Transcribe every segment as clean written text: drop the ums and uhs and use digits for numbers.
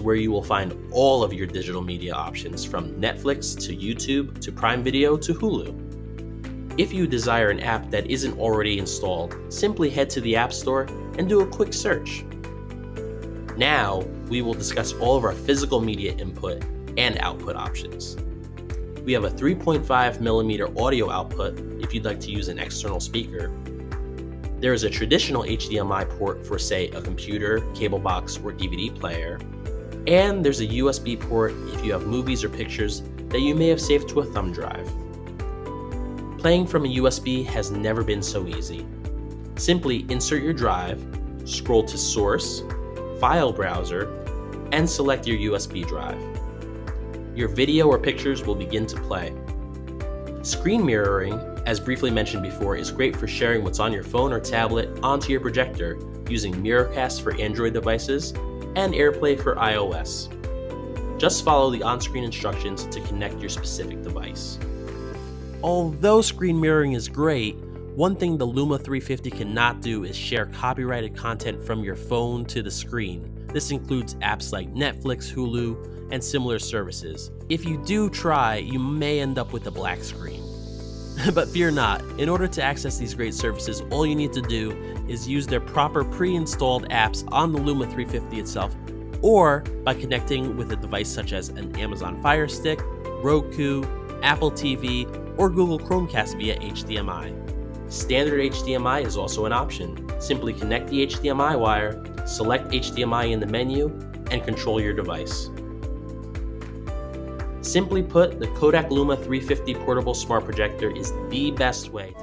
is where you will find all of your digital media options, from Netflix to YouTube to Prime Video to Hulu. If you desire an app that isn't already installed, simply head to the App Store and do a quick search. Now, we will discuss all of our physical media input and output options. We have a 3.5mm audio output if you'd like to use an external speaker. There is a traditional HDMI port for, say, a computer, cable box, or DVD player. And there's a USB port if you have movies or pictures that you may have saved to a thumb drive. Playing from a USB has never been so easy. Simply insert your drive, scroll to Source, File Browser, and select your USB drive. Your video or pictures will begin to play. Screen mirroring, as briefly mentioned before, is great for sharing what's on your phone or tablet onto your projector using Miracast for Android devices and AirPlay for iOS. Just follow the on-screen instructions to connect your specific device. Although screen mirroring is great, one thing the Luma 350 cannot do is share copyrighted content from your phone to the screen. This includes apps like Netflix, Hulu, and similar services. If you do try, you may end up with a black screen. But fear not, in order to access these great services, all you need to do is use their proper pre-installed apps on the Luma 350 itself, or by connecting with a device such as an Amazon Fire Stick, Roku, Apple TV, or Google Chromecast via HDMI. Standard HDMI is also an option. Simply connect the HDMI wire, select HDMI in the menu, and control your device. Simply put, the Kodak Luma 350 portable smart projector is the best way.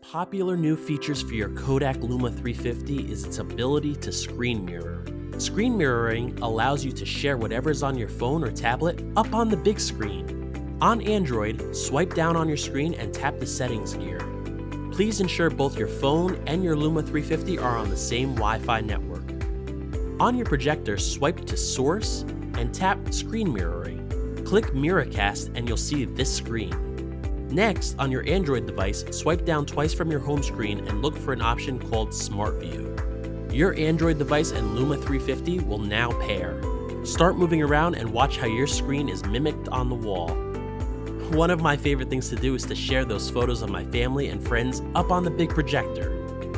Popular new features for your Kodak Luma 350 is its ability to screen mirror. Screen mirroring allows you to share whatever's on your phone or tablet up on the big screen. On Android, swipe down on your screen and tap the settings gear. Please ensure both your phone and your Luma 350 are on the same Wi-Fi network. On your projector, swipe to Source and tap Screen Mirroring. Click Miracast and you'll see this screen. Next, on your Android device, swipe down twice from your home screen and look for an option called Smart View. Your Android device and Luma 350 will now pair. Start moving around and watch how your screen is mimicked on the wall. One of my favorite things to do is to share those photos of my family and friends up on the big projector.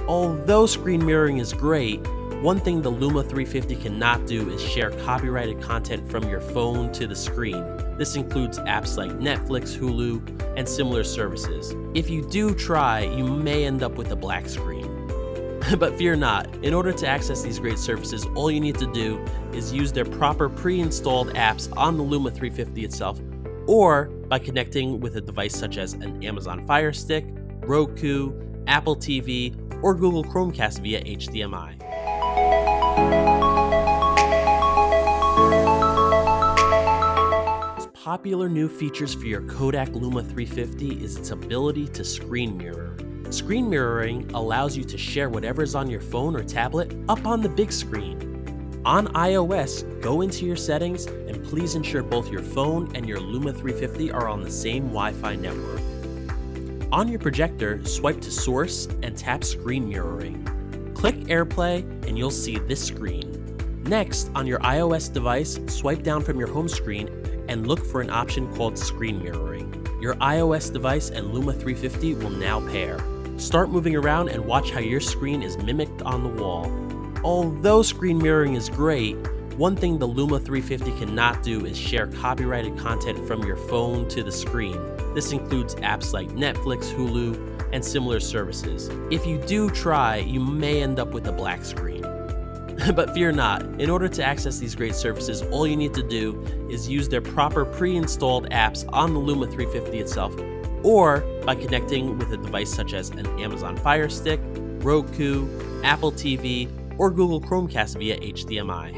Although screen mirroring is great, one thing the Luma 350 cannot do is share copyrighted content from your phone to the screen. This includes apps like Netflix, Hulu, and similar services. If you do try, you may end up with a black screen. But fear not, in order to access these great services, all you need to do is use their proper pre-installed apps on the Luma 350 itself, or by connecting with a device such as an Amazon Fire Stick, Roku, Apple TV, or Google Chromecast via HDMI. Popular new features for your Kodak Luma 350 is its ability to screen mirror. Screen mirroring allows you to share whatever's on your phone or tablet up on the big screen. On iOS, go into your settings and please ensure both your phone and your Luma 350 are on the same Wi-Fi network. On your projector, swipe to Source and tap Screen Mirroring. Click AirPlay and you'll see this screen. Next, on your iOS device, swipe down from your home screen and look for an option called Screen Mirroring. Your iOS device and Luma 350 will now pair. Start moving around and watch how your screen is mimicked on the wall. Although screen mirroring is great, one thing the Luma 350 cannot do is share copyrighted content from your phone to the screen. This includes apps like Netflix, Hulu, and similar services. If you do try, you may end up with a black screen. But fear not, in order to access these great services, all you need to do is use their proper pre-installed apps on the Luma 350 itself, or by connecting with a device such as an Amazon Fire Stick, Roku, Apple TV, or Google Chromecast via HDMI.